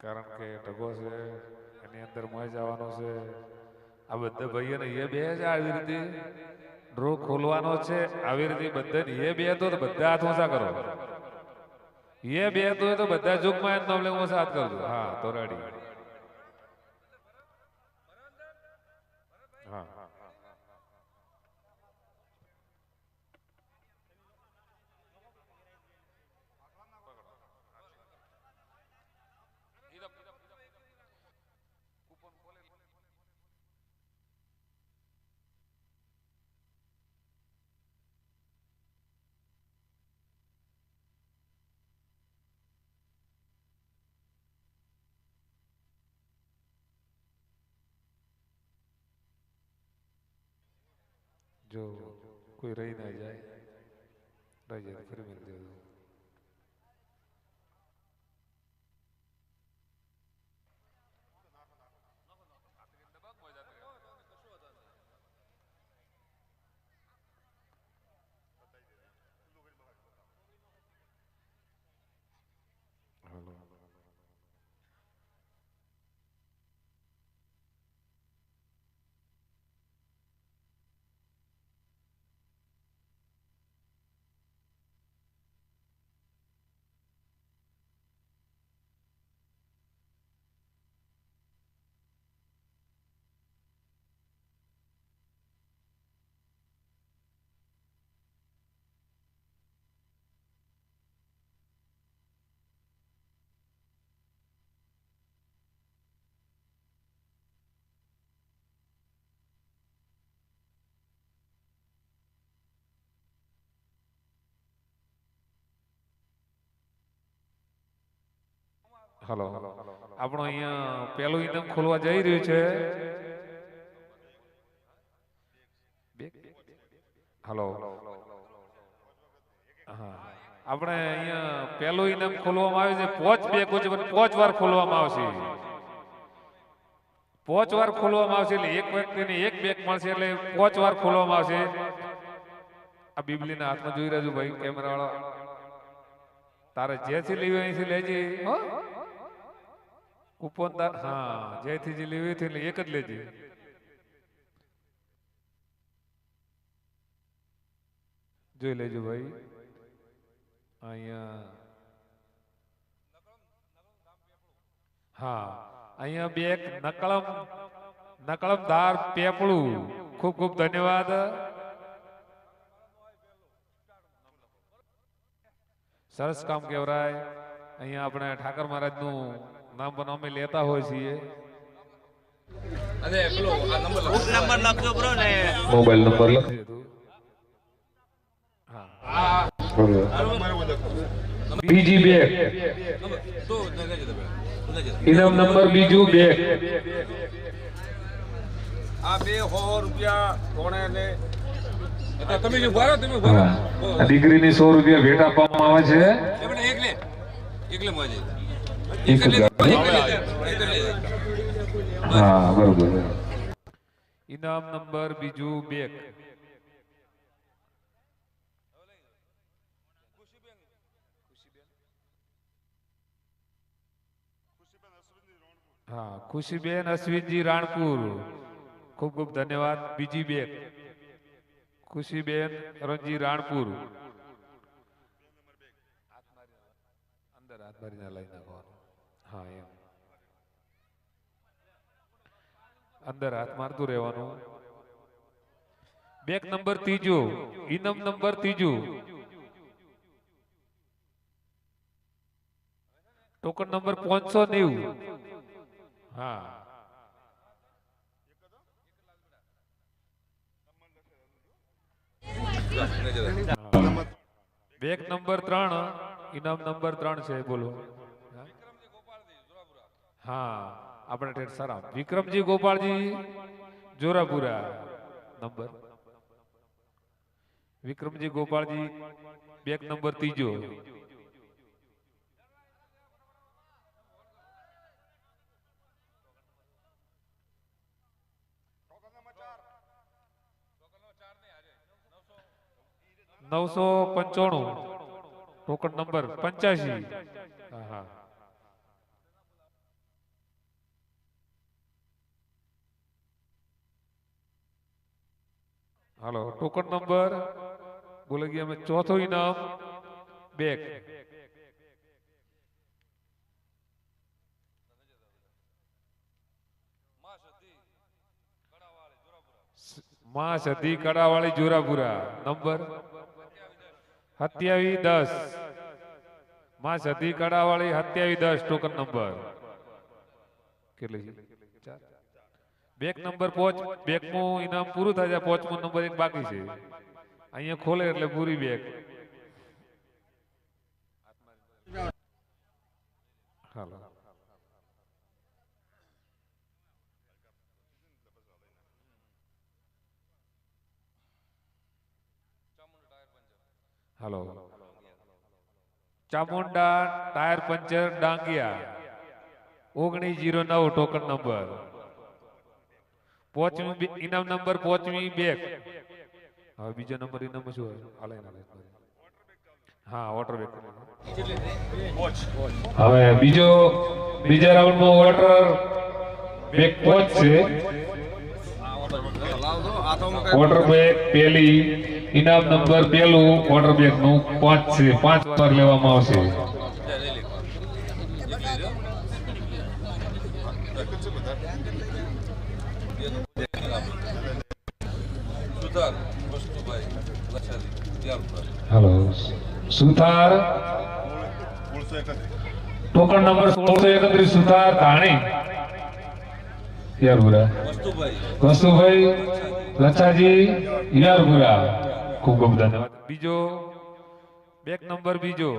કારણ કે ઢગો છે એની અંદર મોય જવાનો છે. આ બધા ભાઈઓને એ બે જ આવી રીતે ડ્રો ખોલવાનો છે. આવી રીતે બધાને એ બે તો બધા હાથ ઊંચા કરો. એ બે તો બધા જોગમાં નામ લે ઊંચા હાથ કરજો. હા તો રેડી. હા જો કોઈ રહી ના જાય રહી જાય ફરી મિલ દેજો. હાલો હલો આપણો અહીંયા પેલું ઇનામ ખોલવા જઈ રહ્યું છે. હલો હા આપણે અહીંયા પેલું ઇનામ ખોલવામાં આવે છે. પોચ વાર ખોલવામાં આવશે. પોચ વાર ખોલવામાં આવશે એટલે એક વ્યક્તિને એક બેગ મળશે એટલે પોચ વાર ખોલવામાં આવશે. આ બીબલીના હાથમાં જોઈ રહેજો ભાઈ કેમેરા વાળા. તારે જેથી લેવી અહીંથી લેજે. કૂપન તાર હા જેથી જે લેવી હતી એટલે એક જ લેજે. જોઈ લેજો ભાઈ અહીંયા. હા અહીંયા બે નકળમદાર પેપળું. ખૂબ ખૂબ ધન્યવાદ. સરસ કામ કેવરાય. અહીંયા આપણે ઠાકર મહારાજનું નામ પણ અમે લેતા હોય છીએ. અરે પેલો આ નંબર લખજો બ્રો ને મોબાઈલ નંબર લખ. હા બીજી બેગ તો નગર તમે ઇનામ નંબર બીજું બેગ. આ બે ₹100 કોણે ને તમે જો ભરો તમે ભરો આ દીકરીની ₹100 ભેટ આપવામાં આવે છે. એમને એકલે મોજે એક જ હા બરોબર. ઇનામ નંબર બીજું બેગ. હા ખુશીબેન અશ્વિનજી રાણપુર. ખૂબ ખૂબ ધન્યવાદ. બીજી બેગ ખુશીબેન રણજી રાણપુર. અંદર હાથ મારીને લઈ નાખવાનું. હા એમ અંદર હાથ મારતું રહેવાનું. બેગ નંબર ત્રીજો ઇનામ નંબર ત્રીજું. Token number 590. હા બેગ નંબર 3 ઇનામ નંબર 3 છે. બોલો. હા આપણે ઠેઠ સારા Vikramji Gopalji Jorapura number. Vikramji Gopalji bag number ત્રીજો. ₹995 ટોકન નંબર 85. હા હા હાલો ટોકન નંબર બોલે ગયા અમે ચોથો ઇનામ બેગ માં સધી કડાવાળી જોરાપુરા નંબર 2710 માં સધી કડાવાળી 2710 ટોકન નંબર કેટલી છે ચાર બેક નંબર પોચ બેકનું ઇનામ પૂરું થાય છે પોચમો નંબર એક બાકી છે અહીંયા ખોલે એટલે પૂરી બેક હાલો હાલો Chamunda tyre puncture Dangiya 1909 token number પોચમી ઇનામ નંબર પોચમી બેક હવે બીજો નંબર ઇનામ શું હોય હાલે હા વોટર બેક હવે બીજા રાઉન્ડમાં વોટર બેગ પોચ છે વોટર બેગ પહેલી ઇનામ નંબર પહેલું વોટર બેગ નું 5 છે 5 વાર લેવામાં આવશે હેલો સુથાર ટોકન નંબર 1631 સુથાર ધાણી યારપુરા વસ્તુભાઈ લચ્છાજી યારપુરા ખૂબ ખૂબ ધન્યવાદ બીજો બેક નંબર બીજો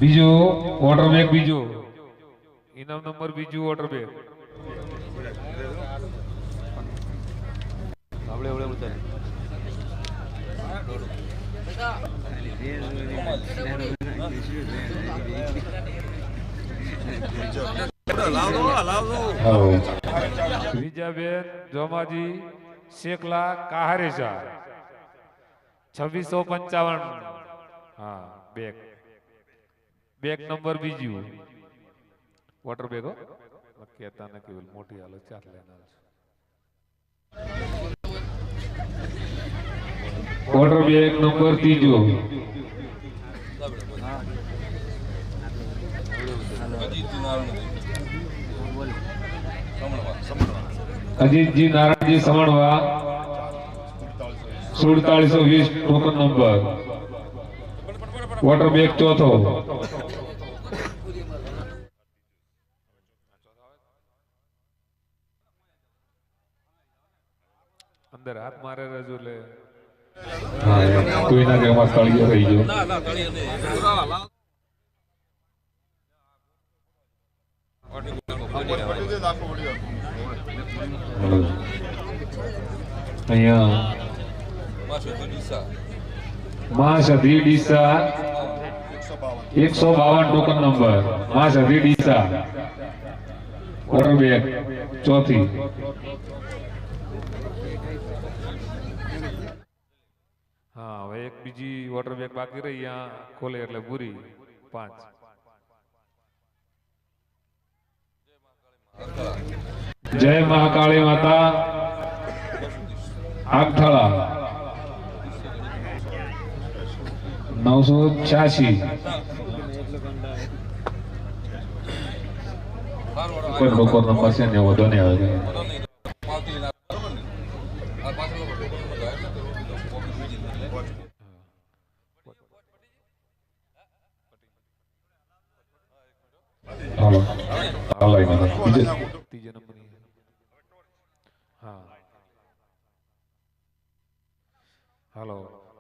બીજો વોટર બેગ બીજો ઇનામ નંબર બીજું વોટર બેગ વિજયાબેન જોમાજી શેખલા કાહારેશા 2655 હા બેગ નંબર બીજું વોટર બેગ કહેતા ને કેવલ મોટી હાલત ચાર લેનાર વોટર બેગ નંબર ત્રીજો અજીતજી Narayanji સમણવા 4720 token number water bag ચોથો અંદર હાથ મારે રજૂ લે કોઈના કે એમાં તળિયો રહી ગયો અહીંયા માં સધી ડીસા 152 ટોકન નંબર માં સધી ડીસા વોટર બેગ ચોથી હા હવે એક બીજી વોટર બેગ બાકી રહી અહીંયા ખોલે એટલે પૂરી 5 જય મહાકાળી માતા આગથળા 986 કોઈ લોકો નંબર છે ને વધુ નહીં આવે હાલો હાલો ત્રીજો નંબર હા હાલો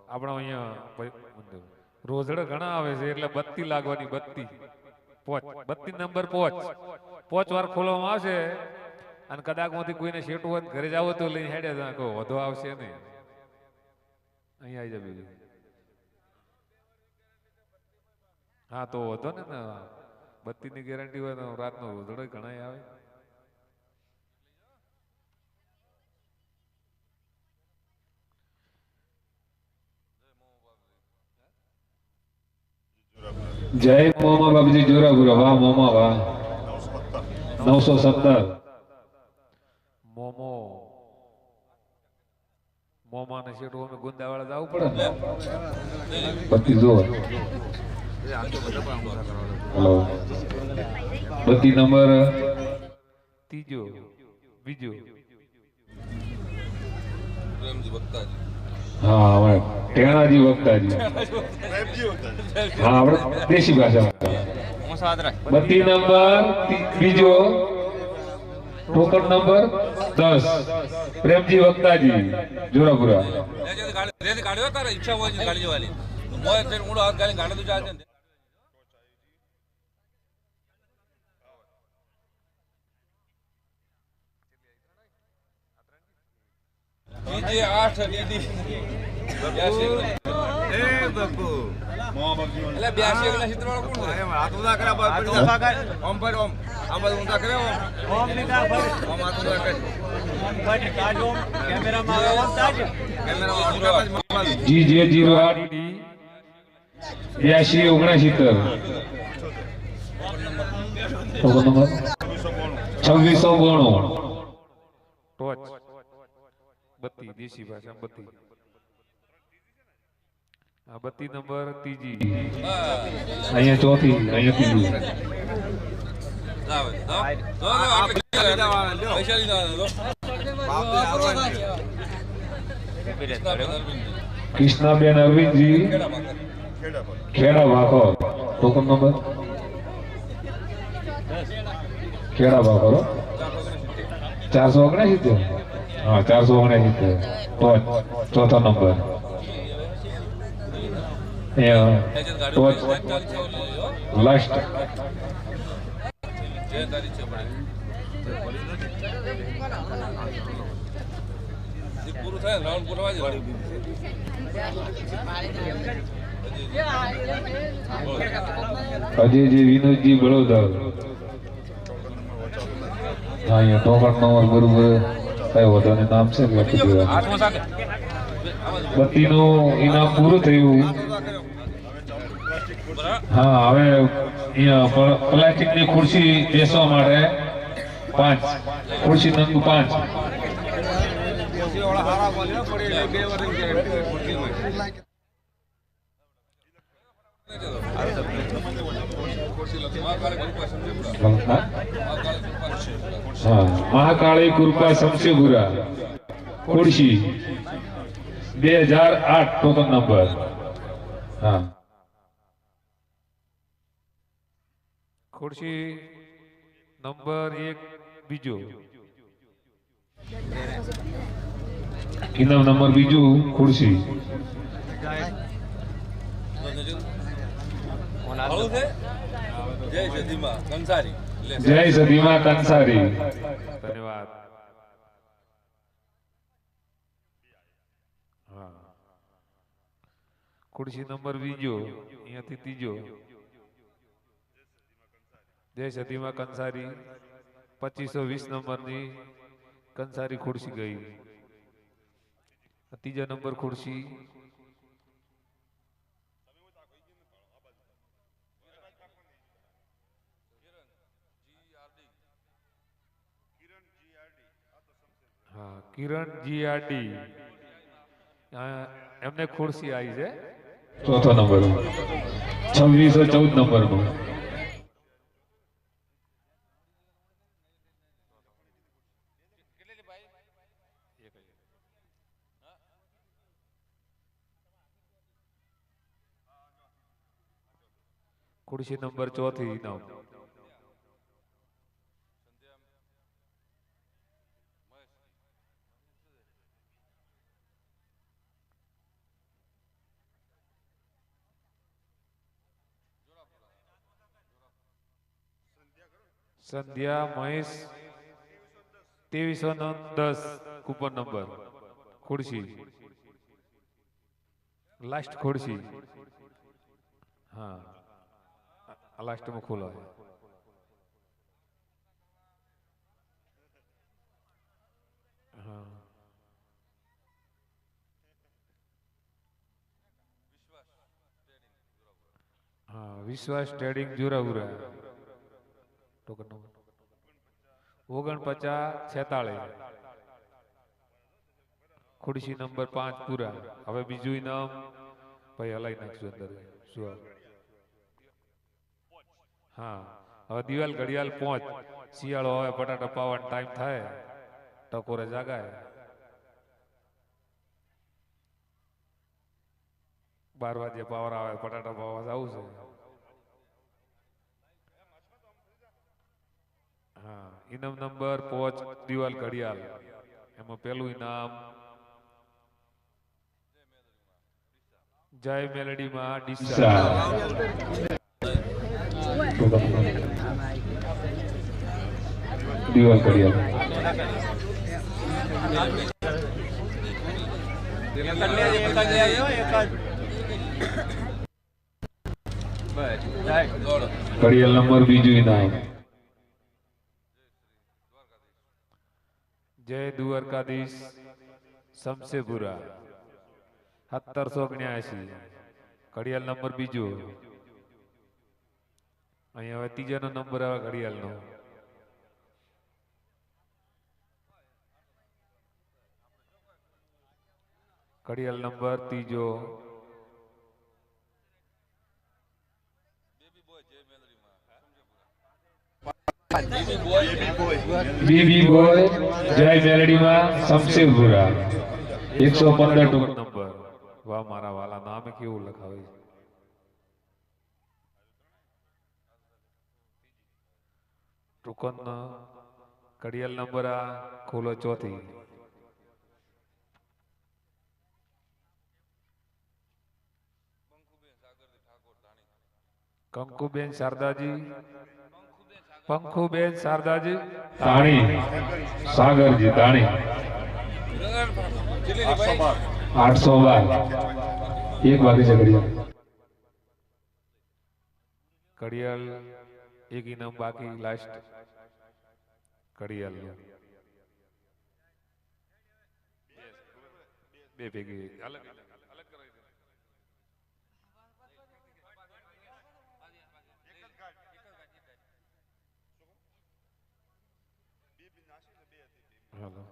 આપણે અહીંયા રોજડા ઘણા આવે છે એટલે બત્તી લાગવાની બત્તી બત્તી નંબર પોચ વાર ખોલવામાં આવશે અને કદાચ માંથી કોઈને શેઠું હોય ઘરે જાવ તો લઈને હેડે વધુ આવશે નહીં અહીંયા આવી જાય હા તો વધો ને બત્તીની ગેરંટી હોય તો રાતનો રોજડો ઘણા આવે જય મોમા બાપજી જોરાપુરા. વાહ મોમા વાહ. 917. મોમો મોમાને શેઠું અમે ગુંદાવાળા જવું પડે ને. બત્તી જો. હલો. બત્તી નંબર ત્રીજો બીજો હા હવે ટેણાજી વક્તાજી. હા આપણે દેશી ભાષા. બત્તી નંબર બીજો ટોકન નંબર 10 પ્રેમજી વક્તાજી જોરાપુરા. ઈચ્છા હોય ગાડી જવાની મૂળો હાથ ગાડી ગાડી તો ચાલશે ને. DJ 8 દીદી એટલે 82 એકલા ચિત્ર વાળો કોણ છે? આ તો ઉદા કર્યા બાદ ઓમ પર ઓમ આ બધું ઉદા કર્યા ઓમ નિકા પર ઓમ આ તો ઉદા કરી ઓમ ફાટી કાઢો કેમેરામાં આવે ઓમ તાજો કેમેરામાં GJ08 8269 ટોકન નંબર 2692. ટોચ બત્તી દેશી ભાષા બત્તી. આ બત્તી નંબર ત્રીજી અહીંયા ચોથી અહીંયા ત્રીજી. પૈસા લીધા કૃષ્ણાબેન અરવિંદજી ખેડા ભાખોર. Token number Kheda Bhakhor 469. હા 469 ટોચ ચોથો નંબર. ટોચ લાસ્ટ. પૂરું થાય રાઉન્ડ પૂરવા જ અજયજી વિનોદજી બળોદર. હા અહીંયા ટોકન નંબર બરોબર કઈ વધુ નામ છે લખી દેવાનું. બત્તીનું ઇનામ પૂરું થયું. હા હવે અહીંયા પ્લાસ્ટિકની ખુરશી બેસવા માટે 5 ખુરશી નંબર 5. મહાકાળી કૃપા શમશેપુરા ખુરશી 2008 ટોકન નંબર. હા ખુરશી નંબર 1 બીજો ઇનામ નંબર બીજું ખુરશી. જય સદીમાં કંસારી. જય સદીમાં કંસારી. ધન્યવાદ. હા ખુરશી નંબર બીજો અહીંયાથી ત્રીજો જય સદીમાં કંસારી 2520 નંબરની કંસારી ખુરશી ગઈ. ત્રીજા નંબર ખુરશી હા કિરણ જીઆરડી એમને ખુરશી આવી છે. ચોથો નંબર 2614 નંબરનો. ખુરશી નંબર 4 ઇનામ સંધ્યા મહેશ 2310 કૂપન નંબર ખુરશી લાસ્ટ ખુરશી. હા લાસ્ટ में खुला है. हाँ हाँ વિશ્વાસ ટ્રેડિંગ જુરાપુરા ટોકન નંબર 4946 ખુરશી નંબર 5 પૂરા. હવે બીજું ઇનામ ભાઈ હલાઈ નાખશું અંદર શું હા હવે દિવાલ ઘડિયાળ પહોંચ શિયાળો હવે બટાટા પાવાનો ટાઈમ થાય ટકોરે જાગાય 12 વાગે પાવર આવે બટાટા પાવા જવું છે. હા ઇનામ નંબર 5 દિવાલ ઘડિયાળ એમાં પેલું ઇનામ જય મેલડીમાં ડીસા દિવાલ ઘડિયાળ ઘડિયાળ નંબર બીજું ઇનામ જય દ્વારકાધીશ શમશેપુરા 1779 ઘડિયાળ નંબર બીજો. અહીંયા હવે ત્રીજાનો નંબર આવે ઘડિયાળનો. ઘડિયાળ નંબર ત્રીજો બેબી બોય જય મેલડીમાં શમશેરપુરા 115 ટોકન નંબર. વાહ મારા વાલા નામે કેવું લખાવે છે. ટોકન ઘડિયાળ નંબર આ ખોલો 4 કંકુબેન શારદાજી પંખુબેન શારદાજી તાણી સાગરજી તાણી 812 એક બાકી છે ઘડિયાળ એક ઇનામ બાકી લાસ્ટ ઘડિયાળ બે ભેગી અલગ અલગ કરાવી દે. હાલો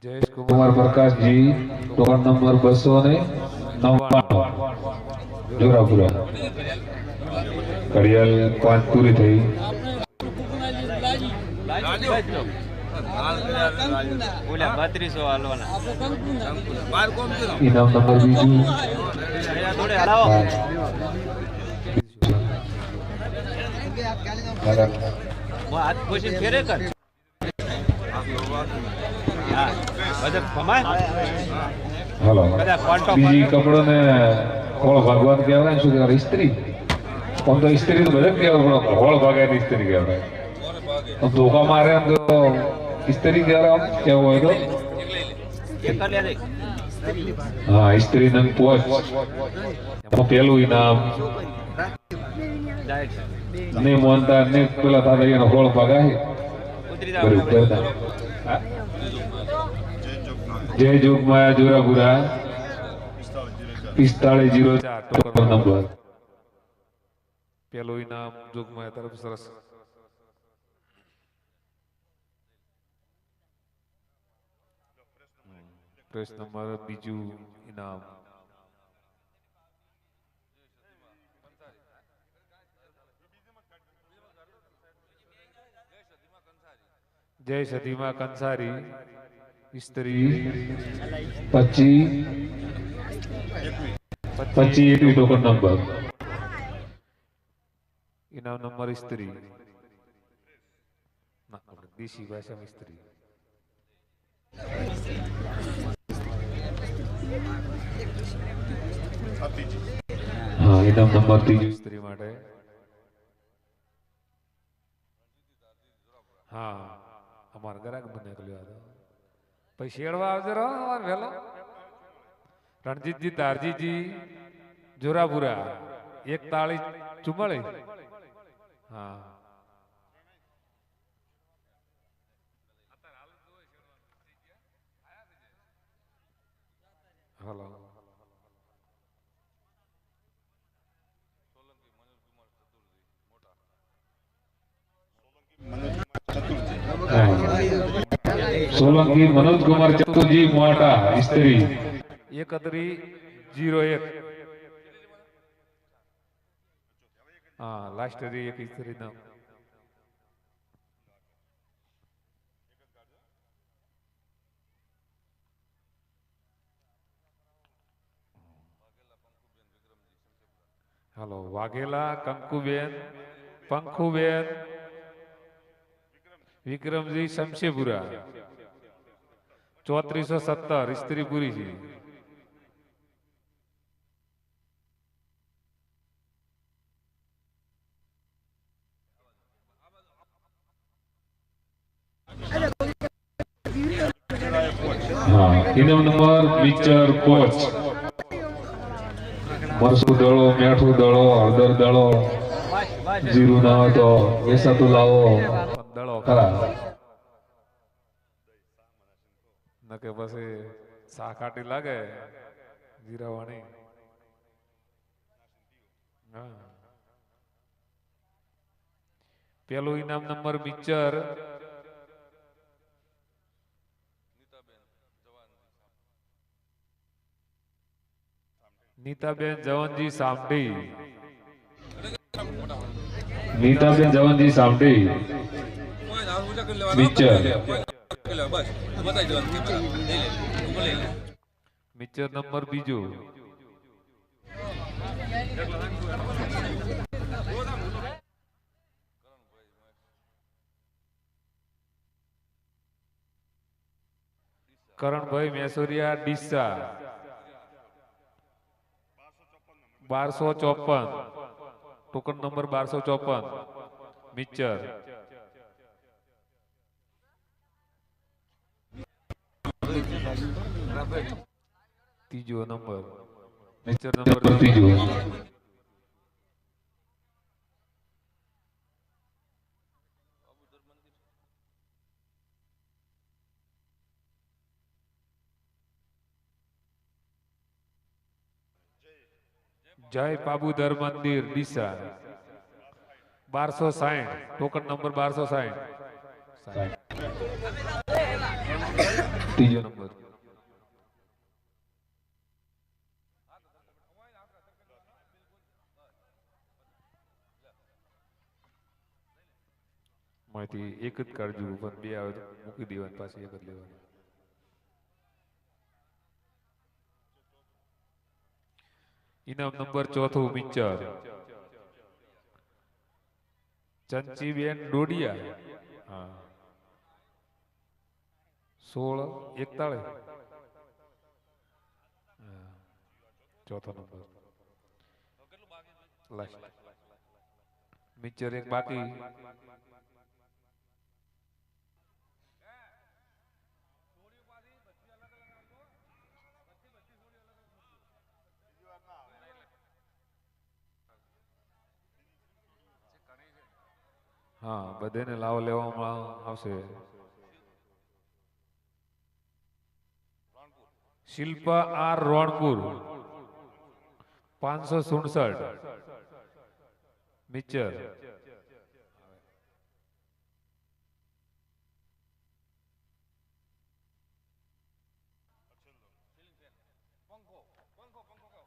જયેશ કુમાર પ્રકાશજી ટોકન નંબર 299 જોરાપુરા ઘડિયાળ 5 પૂરી થઈ. ઇનામ નંબર બીજું હલો બીજી કપડો ને હોળ ભગવાન કહેવાય ને શું કહેવાય ઇસ્ત્રી આમ તો ઇસ્ત્રી તો બધા કહેવાય પણ હોળ ભાગે ઇસ્ત્રી કહેવાય આમ ધોકા મારે આમ તો ઇસ્ત્રી કહેવાય આમ કેવું હોય તો હા ઇસ્ત્રી નંગ પોચ એમાં પેલું ઇનામ ને મોનતા ને પેલા થતા એનો હોળ ભાગાય બરોબર જય જોગમાયા જોરાપુરા 4504 ટોકન નંબર પેલું ઇનામ જોગમાયા તરફ સરસ. પ્રેસ નંબર બીજું ઇનામ જય સતીમા કંસારી સ્ત્રી 25 ટોકન નંબર ઇનામ નંબર સ્ત્રી ના આપણે દેશી ભાષામાં સ્ત્રી. હા ઇનામ નંબર 3 સ્ત્રી માટે હા અમારા ગ્રાહક બને કર્યો હતો પછી શેડવા આવજે રહો અમાર વેલો રણજીતજી તારજીજી જોરાપુરા 4144 હા હલો સોલંકી મનોજ કુમાર ચતુરજી મોટા ઇસ્ત્રી 3101 હા લાસ્ટ રી એક ઇસ્ત્રી નામ હલો વાઘેલા કંકુબેન પંખુબેન વિક્રમજી શમશેપુરા 3417 ઇસ્ત્રી પૂરી છે હા ઇનામ નંબર પિક્ચર કોચ મરસું દળો મીઠું દળો હળદર દળો જીરું ના હોય તો વેસાતું લાવો દળો ખરા નકે પછી સાખાટી લાગે જીરાવાણી હા પેલું ઇનામ number picture Nitaben Javanji Samdi Nitaben Javanji Samdi picture picture number બીજો Karanbhai Mesoriya Deesa 1254 token number 1254 mixer ત્રીજો નંબર મિક્ચર નંબર ત્રીજો જય પાબુદર મંદિર ડીસા 1260 ટોકન નંબર 1260 ત્રીજો નંબર માંથી એક જ કાઢજો પણ બે આવે તો મૂકી દેવાની પાછી એક જ લેવાની ઇનામ નંબર ચોથું પિક્ચર ચંચીબેન ડોડિયા હા 1641 ચોથો નંબર લાસ્ટ પિક્ચર એક બાકી હા બધાને લાવો લેવામાં આવશે શિલ્પા આર રોણપુર 567 મિક્ચર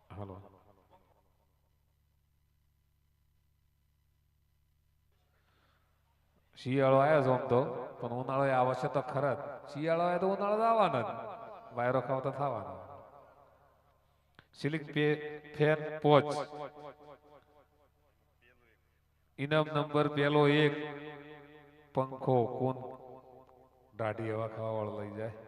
હાલો શિયાળો આવ્યો છો આમ તો પણ ઉનાળો આવશે તો ખરા શિયાળો આવે તો ઉનાળો તો આવવાનો જ વાયરો ખાવ તો થવાનો સિલિક ફેન પોચ ઇનામ નંબર પેલો એક પંખો કોણ દાઢી હવા ખાવા વાળો લઈ જાય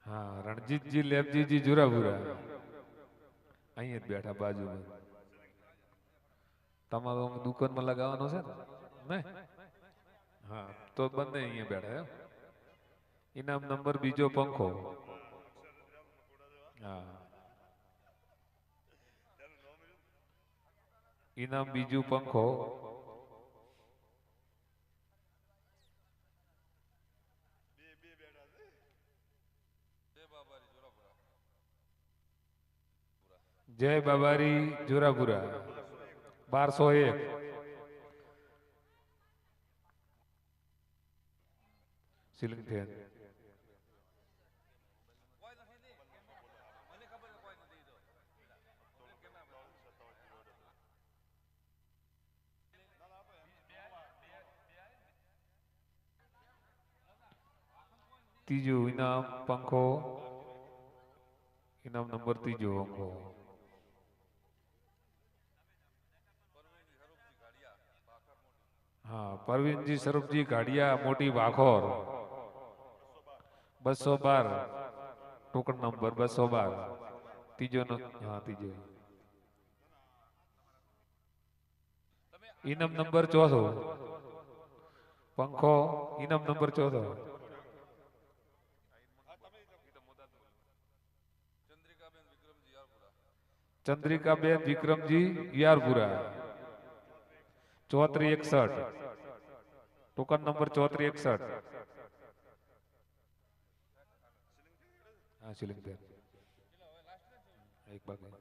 હા રણજીતજી લેબજીજી જુરાપુરા અહીંયા જ બેઠા બાજુમાં તમારો દુકાનમાં લગાવવાનો છે ને હા તો બંને અહીંયા બેઠા એમ ઇનામ નંબર બીજો પંખો હા ઇનામ બીજું પંખો. જય બાબારી જોરાપુરા 1201. Ceiling fan. ત્રીજું ઇનામ પંખો. ઇનામ નંબર ત્રીજો પંખો. હા, પરવીનજી સ્વરૂપજી ગાડિયા મોટી વાખોર 212 ટોકન નંબર 212. ત્રીજો હા ત્રીજો. ઇનામ નંબર 4. પંખો ઇનામ number 4. Chandrikaben Vikramji Yarpura 3461 token number 3461. હા સીલિંગ ફેન એક બાકી.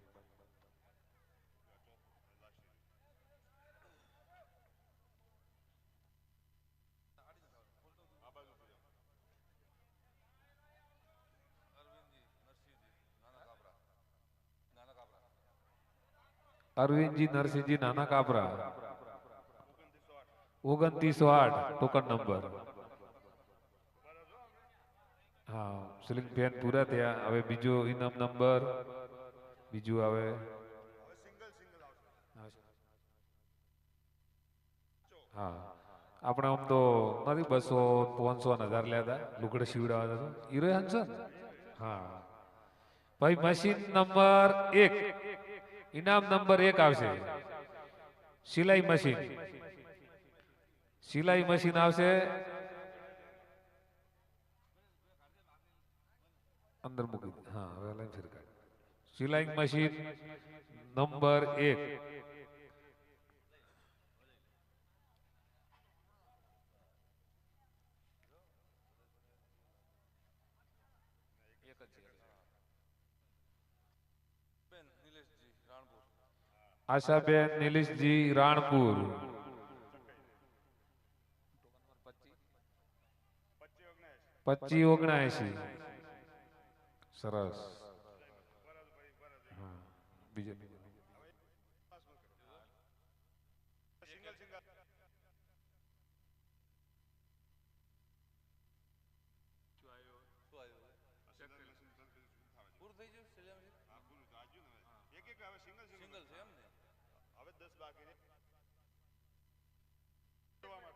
Arvindji Narsinhji Nana Kapra 2908 token number. હા સીલિંગ ફેન પૂરા થયા. હવે બીજો ઇનામ નંબર બીજું આવે. હા આપણે આમ તો નથી 200 500 1000 લેતા લુગડે સીવડાવતા તો હીરો હંસન. હા ભાઈ મશીન નંબર 1 ઇનામ નંબર 1 આવશે. સિલાઈ મશીન. સિલાઈ મશીન આવશે. અંદર મૂકી હા હવે લાઈન ફેરકા. સિલાઈ મશીન નંબર 1. આશાબેન નિલેશજી રાણપુર 2579. સરસ. હા બીજો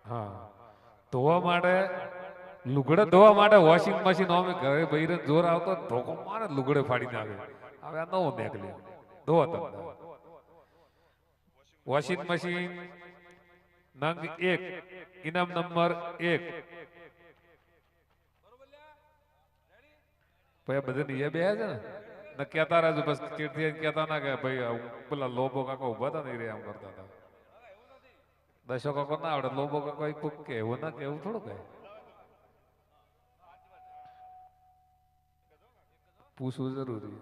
હા ધોવા માટે લુગડે ધોવા માટે વોશિંગ મશીન અમે ઘરે બૈરે જોર આવતો ધોકો મારે લુગડે ફાડી નાખે. હવે આ નવો નીકળી ધોવા તમને. વોશિંગ મશીન નંગ 1 ઇનામ નંબર 1. ભાઈ બધાને એ બે છે ને કહેતા રહેજો બસ ચીડથી કહેતા ના કે ભાઈ પેલા લોબો કાકા ઉભા હતા ને રે આમ કરતા હતા. દશો કાકો ના આવડે લોબો કાકો કોક કે એવું ના કે એવું થોડું કહે. પૂછવું જરૂરી.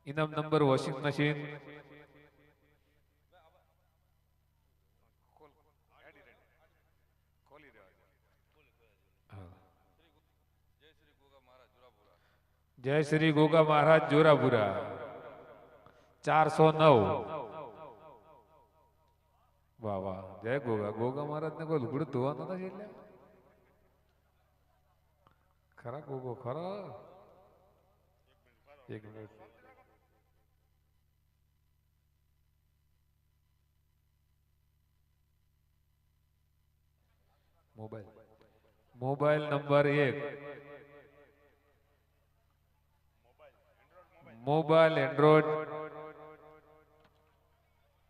ઇનામ નંબર વોશિંગ મશીન જય શ્રી ગોગા મહારાજ જોરાપુરા 409. વાહ વાહ જય ગોગા. ગોગા મહારાજ ને કોઈ લુગડું ધોવાનું નથી એટલે ખરા ગોગો ખરા. એક minute. Mobile number 1. Mobile Android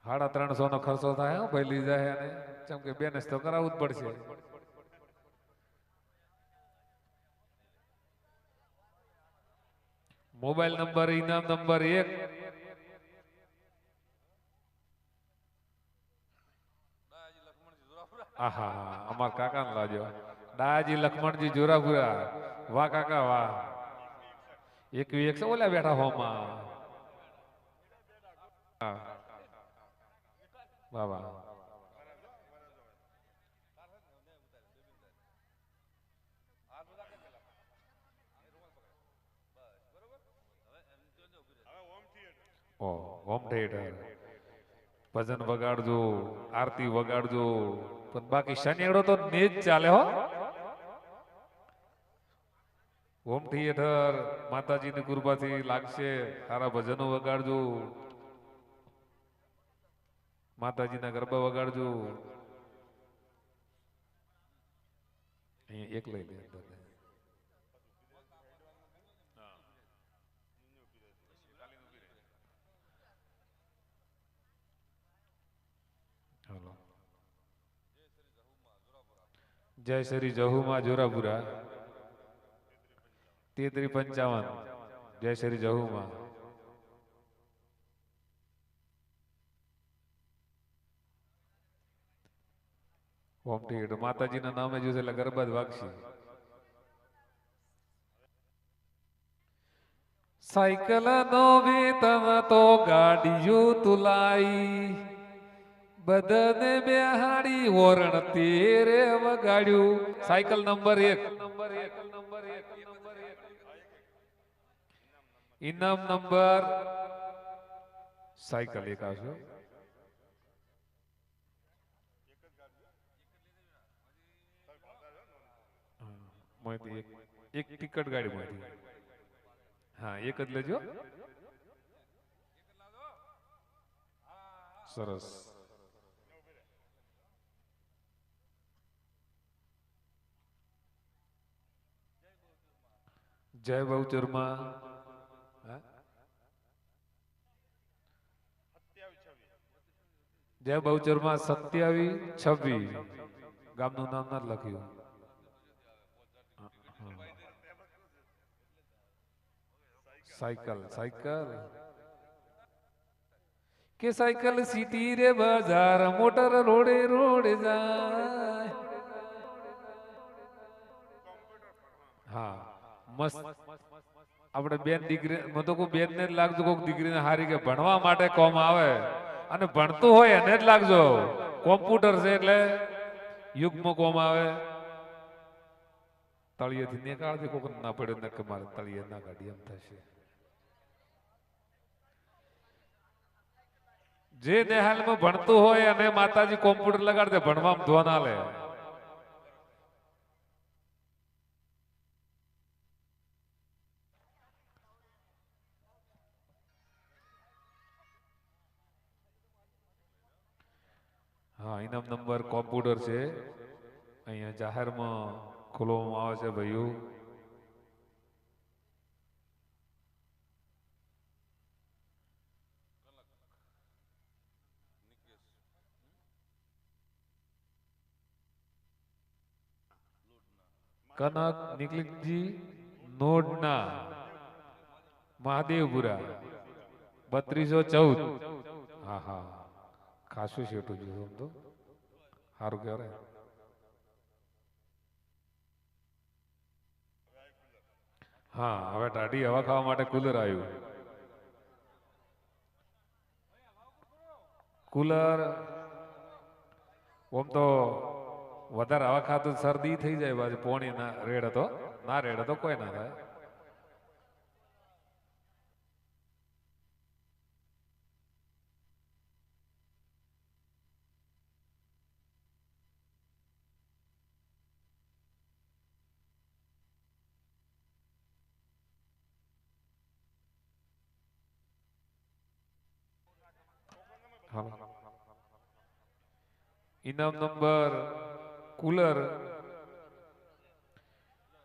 350 નો ખર્ચો થાય. ભાઈ લઈ જાય અને જેમ કે બેનેસ તો કરાવવું જ પડશે. મોબાઈલ નંબર ઇનામ નંબર 1 આહા અમાર કાકા ને લાજો દાજી લખમણજી જોરાપુરા વાહ કાકા વાહ એક ઓલા બેઠા હોમાં વાહ વાહ હોમ થિયેટર ભજન વગાડજો આરતી વગાડજો પણ બાકી શનિવારો તો ને જ ચાલે હો હોમ થિયેટર માતાજીની કૃપાથી લાગશે સારા ભજનો વગાડજો માતાજીના ગરબા વગાડજો અહીંયા એક લઈ લે અંદર હાલો જય શ્રી જહુમાં જોરાપુરા 3355 જય શ્રી જહુમાં હોમ થિયેટર માતાજીના નામે જોશે એટલે ગરબા જ વાગશે સાયકલ નો વેતન તો ગાડીઓ તુલાઈ બદને બેહાડી વોરણ તેરે વગાડ્યું સાયકલ નંબર 1 ઇનામ નંબર સાયકલ એક આવશે એક ટિકટ ગાડી માંથી હા એક જ લેજો સરસ જય બહુચરમાં જય બહુચરમાં 2726 ગામનું નામ ના લખ્યું સાયકલ કે સાયકલ સીટી રે બજાર મોટર રોડે જાય હા મસ્ત આપણે બેન દીકરી મને તો કોઈ બેન ને જ લાગજો કોઈક દીકરીને હારી કે ભણવા માટે કોમ આવે અને ભણતું હોય એને જ લાગજો કોમ્પ્યુટર છે એટલે યુગમાં કોમ આવે તળિયેથી નીકાળજે કોક ના પડે ને કે મારે તળિયે ના કાઢી એમ થશે જે નેહાલમાં ભણતું હોય અને માતાજી કોમ્પ્યુટર લગાડે ભણવામાં ધોન આલે હા ઇનામ નંબર કોમ્પ્યુટર છે અહીંયા જાહેરમાં ખોલવામાં આવે છે ભાઈઓ કનક નિકલિતજી નોડના મહાદેવપુરા 3214 હા હા ખાસું શેઠું જોયું તો સારું કહેવાય હા હવે ટાઢી હવા ખાવા માટે કુલર આવ્યું કુલર ઓમ તો વધારે હવા ખાતું શરદી થઈ જાય બાજુ પોણી ના રેડ હતો કોઈ ના થાય इनाम नंबर कूलर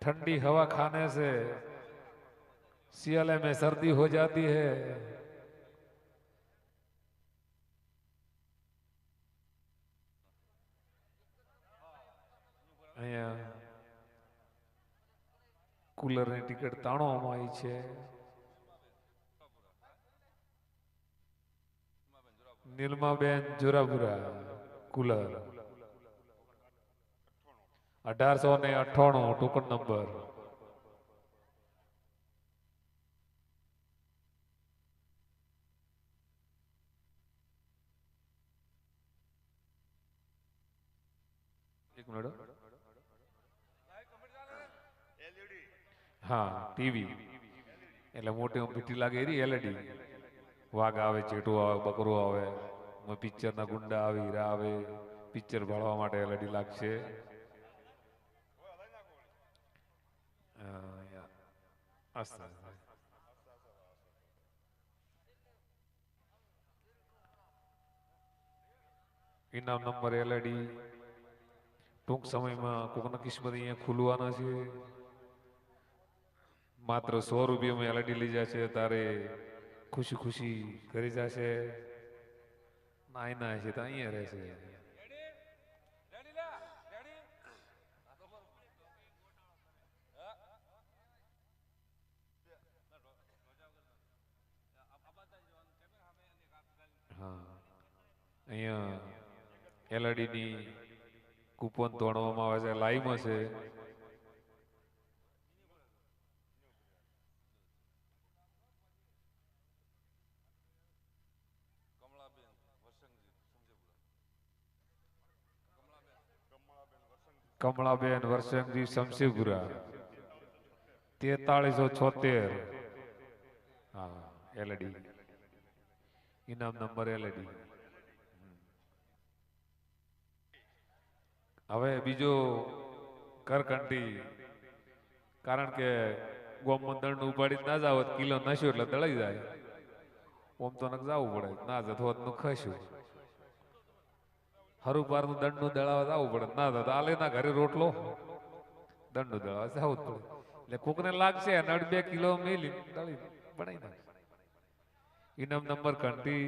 ठंडी हवा खाने से सियाले में सर्दी हो जाती है कूलर ने टिकट ताणो आई है नीलमाबेन जोरापुरा कूलर 1898 ટોકન નંબર. એક મિનિટ. હા, ટીવી એટલે મોટી પીટી લાગે એરી એલઈડી. વાઘ આવે, ચેટું આવે, બકરું આવે, પિક્ચર ના ગુંડા આવે, હીરા આવે, પિક્ચર ભાળવા માટે એલઈડી લાગશે. ઇનામ નંબર એલઈડી ટૂંક સમયમાં કોકના કિસ્મત અહીંયા ખુલવાના છે. માત્ર 100 રૂપિયામાં એલઈડી લઈ જશે તારે ખુશી ખુશી કરી જશે. ના છે તો અહીંયા રહેશે. હા, અહીંયા એલઈડી ની કૂપન તોડવામાં આવે છે, લાઈવમાં છે. કમળાબેન વરસંગજી શમશીપુરા 4376. હા, એલઈડી ઇનામ નંબર એલઈડી. હવે બીજો કરકંટી, કારણ કે ગોમમાં દંડ ઉપાડી ના જાવ કિલો નશ્યો એટલે દળાઈ જાય. ઓમ તો નક જવું પડે, ના જતો હોત નું ખસ્યું. હરુપારનું દંડનું દળાવા જવું પડે, ના જતો આલે ના ઘરે રોટલો દંડનું દળાવા જવું જ પડે. એટલે કોકને લાગશે 2 કિલો મેલી દળી બનાવી નાખે. ઇનામ નંબર ઘંટી.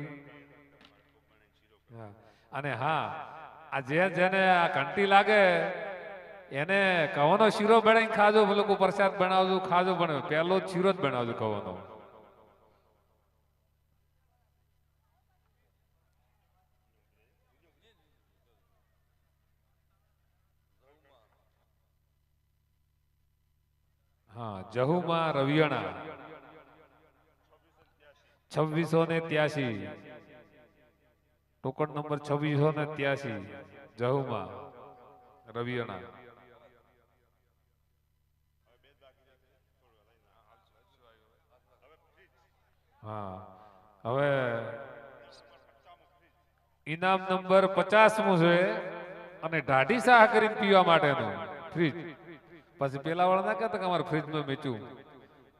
હા, અને હા, આ જેને આ ઘંટી લાગે એને કવાનો શીરો બનાવીને ખાજો. ભલે કોઈ પ્રસાદ બનાવજો, ખાજો, પણ પહેલો જ શીરો જ બનાવજો કવાનો. હા, જહુમાં રવિયાણા 2683. Token number 2683 જહુમાં રવિયાણા. હા, હવે ઇનામ નંબર 50મું છે અને ઢાઢી શાહ કરીને પીવા માટેનું ફ્રીજ. પછી પેલા વાળા ના કહેતા કે અમારે ફ્રીજમાં મેચું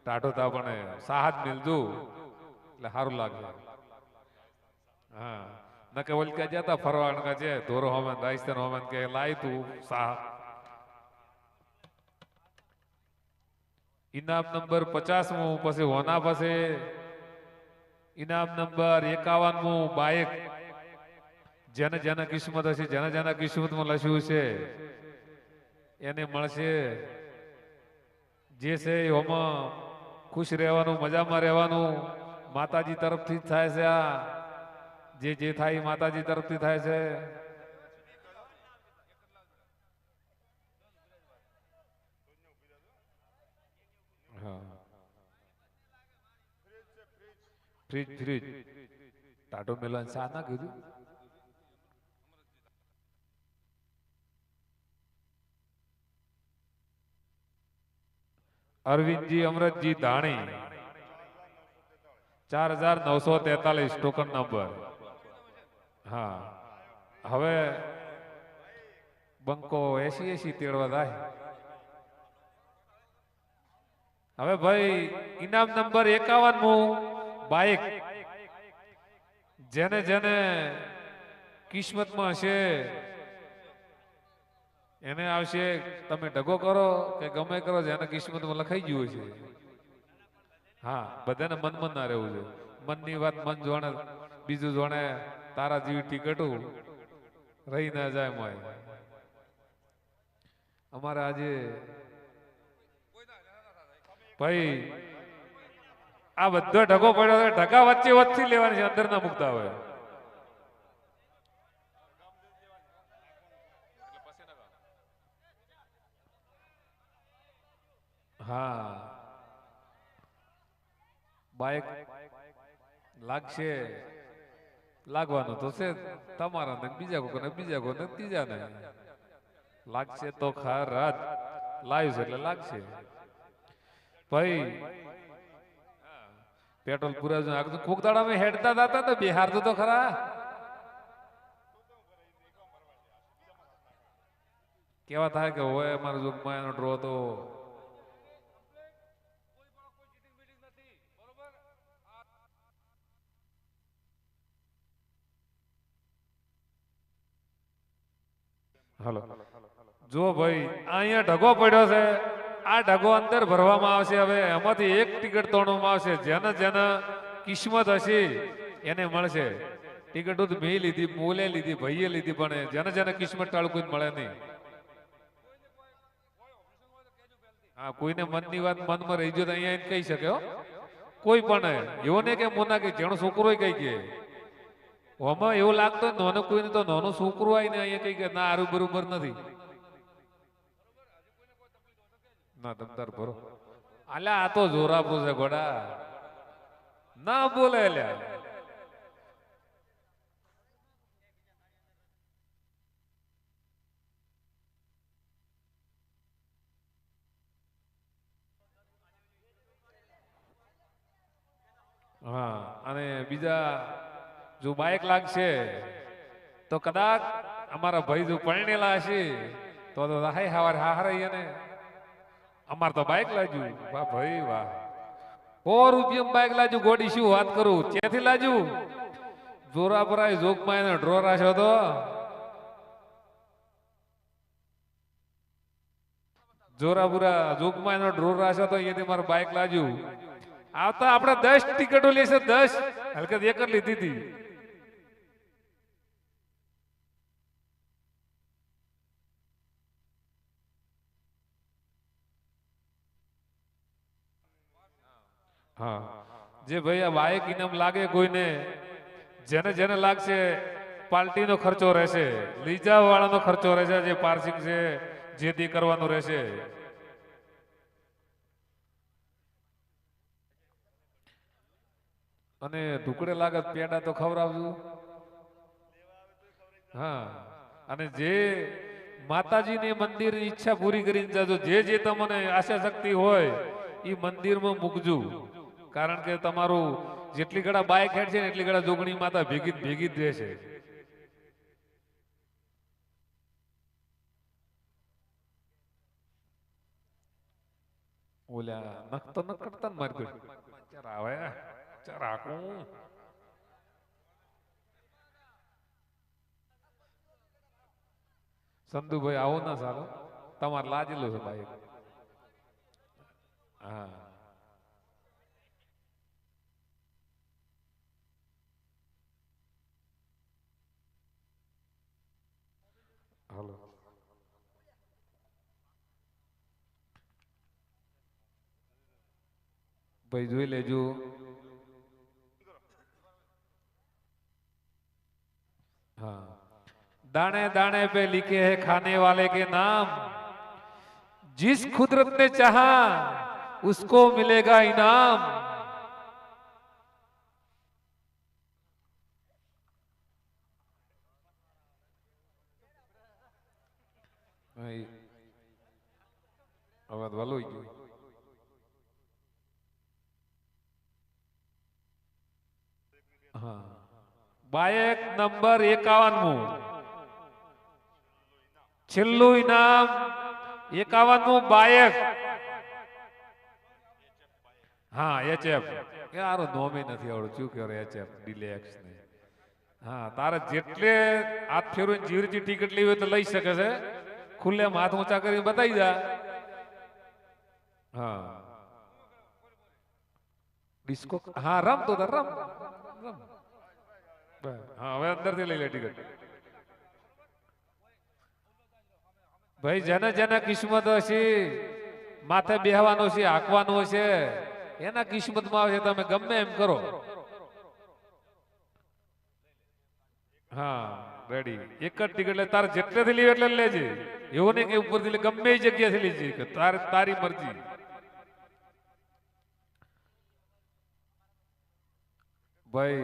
ટાઢો તા પણ સાહજ મિલજો એટલે સારું લાગે. હા, નકે ઓલકા જતા ફરવા કા છે ધોરો હોમે રાજસ્થાન હોમે કે લાય તું સાહ. ઇનામ નંબર 50મું. પછી હોના પછી ઇનામ નંબર 51મું બાઇક. જેને જેને કિસ્મત હશે, જેને જેને કિસ્મતમાં લખ્યું છે એને મળશે. જે છે એમાં ખુશ રહેવાનું, મજામાં રહેવાનું. માતાજી તરફથી જ થાય છે. આ જે થાય માતાજી તરફથી થાય છે. હા, ફ્રીજ ટાટો મેલન સા ના કીધું. અરવિંદજી અમરતજી ધાણી 4943 ટોકન નંબર. હા, હવે બંકો 80 તેડવા થાય. હવે ભાઈ ઇનામ નંબર 51મું બાઇક. જેને જેને કિસ્મતમાં હશે એને આવશે. તમે ઢગો કરો કે ગમે કરો, જેને કિસ્મતમાં લખાઈ ગયું છે. હા, બધાને મનમાં ના રહેવું છે. મનની વાત મન જોણે, બીજું જોણે તારા જેવી ટિકટું રહી ના જાય. મોય અમારે આજે ભાઈ આ બધો ઢગો પડ્યો છે. ઢગા વચ્ચે વચ્ચે લેવાની છે, અંદર ના મૂકતા હોય. બાઇક લાગશે, લાગવાનું તો છે તમારા ને બીજા કોઈને ત્રીજા ને લાગશે તો ખરા જ. લાવ્યું છે એટલે લાગશે ભાઈ. પેટ્રોલ પૂરા જો આગળ કોક દાડામાં હેડતા હતા તો બિહાર તો ખરા. કેવા થાય કે હોય અમારો જોગમાં એનો ડ્રો તો હલો જો ભાઈ અહીંયા ઢગો પડ્યો છે. આ ઢગો અંદર ભરવામાં આવશે. હવે એમાંથી એક ટિકિટ તોડવામાં આવશે. જેને જેને કિસ્મત હશે એને મળશે. ટિકિટો તો મેં લીધી, મોલે લીધી, ભાઈએ લીધી, પણ જેને જેને કિસ્મત ટાળું કોઈ મળે નહીં. હા, કોઈને મનની વાત મનમાં રહી જાય તો અહીંયા કહી શકે હો. કોઈ પણ એવો નહીં કે મોના કે જેનો છોકરો કઈ કે ઓમાં એવું લાગતું નાનો કોઈને તો નાનો છોકરો આવીને અહીંયા કઈ કે ના આરું બરોબર નથી. ના તમતાર ભરો અલ્યા આ તો જોરાપુર છે ઘોડા ના બોલે અલ્યા. હા, અને બીજા જો બાઇક લાગશે તો કદાચ અમારા ભાઈ જો પરણેલા હશે તો હાય હવારે હારે ને અમાર તો બાઇક લાગ્યું. વાહ ભાઈ વાહ, 100 રૂપિયા બાઇક લાગ્યું. ગોડી શું વાત કરું, ક્યાંથી લાગ્યું? જોરાપરા જોગમાં એને ડ્રો રાખ્યો તો. જોરાપુરા જોગમાં એનો ડ્રો રાખ્યો તો અહીંયાથી મારું બાઇક લાગ્યું. આવતા આપણે 10 ટિકિટો લેશે, 10 હલકે એક જ લીધી હતી. હા, જે ભાઈ આ બાઇક ઇનામ લાગે કોઈને, જેને જેને લાગશે પાર્ટીનો ખર્ચો રહેશે, લીજા વાળાનો ખર્ચો રહેશે, જે પાર્સિંગ છે જે તે કરવાનું રહેશે. અને ઢુકડે લાગત પેડા તો ખવડાવજો. હા, અને જે માતાજીની મંદિરની ઈચ્છા પૂરી કરીને જાજો. જે તમને આશા શક્તિ હોય એ મંદિરમાં મૂકજો. કારણ કે તમારું જેટલી ઘડા બાઇક હેડ છે ને એટલી ઘડા જોગણી માતા ભેગી જ રહેશે. ઓલ્યા નખ તો ન કરતા ને મારી ચાર આવે ચાર આકું. સંધુભાઈ આવો ના સારો, તમારે લાજેલું છે બાઈક. હા, હલો ભાઈ જોઈ લેજો. हाँ, दाने दाने पे लिखे हैं खाने वाले के नाम. जिस कुदरत ने चाहा उसको मिलेगा इनाम. અવાજ વાલો ગયો. હા, બાઇક નંબર 51 છેલ્લું ઇનામ 51 બાઇક. હા, HF કે આરો નોમે નથી આવડતું શું કરે HF ડિલેક્સ ને. હા, તારે જેટલે હાથ ફેરવીને જેવી રીતે ટિકિટ લેવી હોય તો લઈ શકે છે. ખુલ્લે હાથ ઊંચા કરીને બતાવી જા. હા, ડિસ્કો. હા, રમ તો રમ રમ. હા, હવે અંદરથી લઈ લે ટિકિટ. ભાઈ જેને જેને કિસ્મત હશે માથે બેહવાનું છે, હાંકવાનું હશે, એના કિસ્મતમાં આવશે. તમે ગમે એમ કરો. હા, રેડી. એક જ ટિકિટ લે. તારે જેટલેથી લેવી એટલે લેજે. એવું નહીં કે ઉપરથી લે, ગમે એ જગ્યાથી લેજે. તારી મરજી. ભાઈ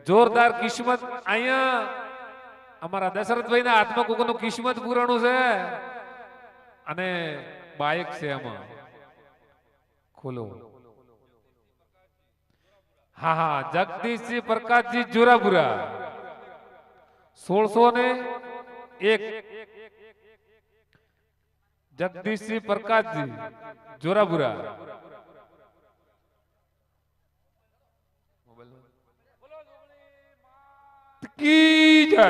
જોરદાર કિસ્મત અહીંયા અમારા દશરથભાઈ ના હાથમાં કોકનું કિસ્મત પૂરાણું છે અને બાઇક છે એમાં ખોલો. હા હા જગદીશજી પ્રકાશજી જોરાપુરા 1601 જગદીશજી પ્રકાશજી જોરાપુરા કી જય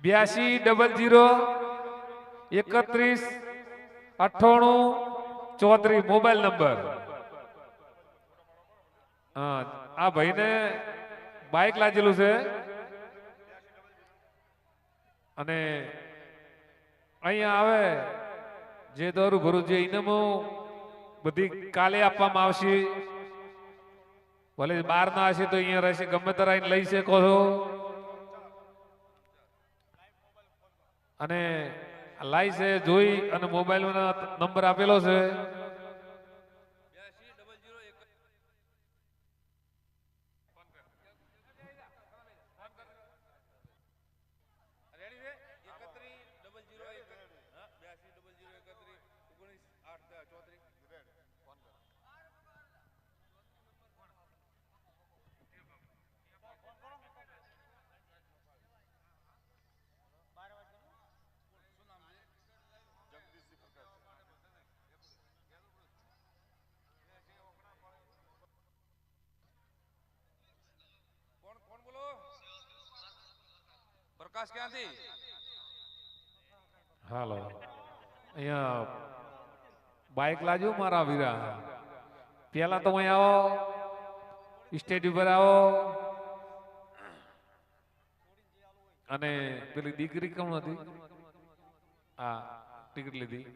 8200319834 મોબાઈલ નંબર. હા આ ભાઈને બાઇક લાગેલું છે અને અહીંયા આવે જે દોરું ભરું જે ઇનામો બધી કાલે આપવામાં આવશે. ભલે બહાર ના હશે તો અહીંયા રહેશે, ગમે ત્યારે આવીને લઈ શકો છો. અને લાઈ છે જોઈ અને મોબાઈલ નંબર આપેલો છે. પ્રકાશ ક્યાંથી? હાલો અહીંયા બાઇક લાજો મારા વીરા. પેલા તો અહીં આવો, સ્ટેજ ઉપર આવો અને પેલી દીકરી કોણ હતી? હા ટિકિટ લીધી.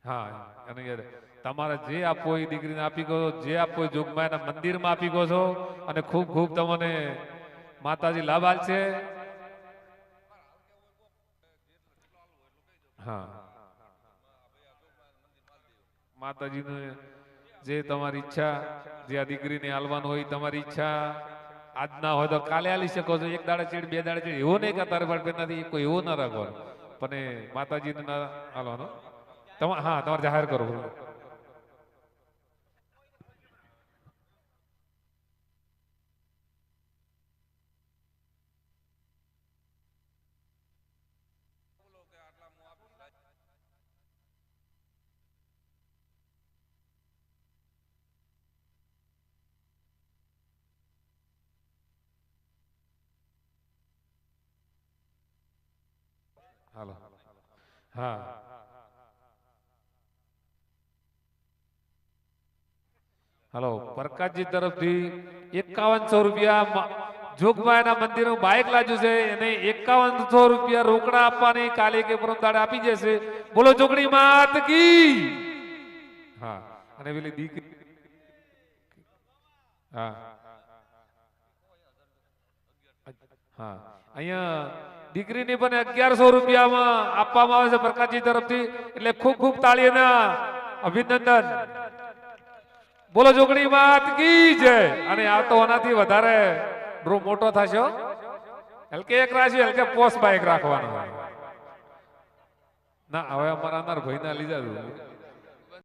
હા અને યાર તમારે જે આપવો એ દીકરીને આપી ગયો, જે આપવો એ જોગમાયાના મંદિરમાં આપી ગયો છો અને ખૂબ ખૂબ તમને માતાજી લાભ આલશે. હા માતાજીને જે તમારી ઈચ્છા, જે આ દીકરીને આલવાનું હોય તમારી ઈચ્છા, આજ ના હોય તો કાલે આલી શકો છો. એક દાડે ચીડ બે દાડે ચીડ એવો નહીં કે તારે બાળપણ નથી, કોઈ એવો ના રાખવાનો, પણ માતાજીને ના આલવાનો. હા તમારે જાહેર કરો. હાલો હા હાલો પ્રકાશજી તરફથી 5100 રૂપિયા જોગમાયાના મંદિરનું બાઇક લાગ્યું છે એને 5100 રૂપિયા રોકડા આપવાની કાલે કે પરમ દાડે આપી જશે. બોલો જોગણી માત કી. હા અને પેલી દીકરી હા હા અહીંયા દીકરીની પણ 1100 રૂપિયામાં આપવામાં આવે છે પ્રકાશજી તરફથી. એટલે ખૂબ ખૂબ તાળીના અભિનંદન. બોલો જોગણી માત કી જય. અને આ તો આનાથી વધારે ડ્રો મોટો થશે. હલકે એક રાશિ હલકે પોસ્ટ બાઇક રાખવાનો. ના હવે અમારા ભાઈ ના લીધા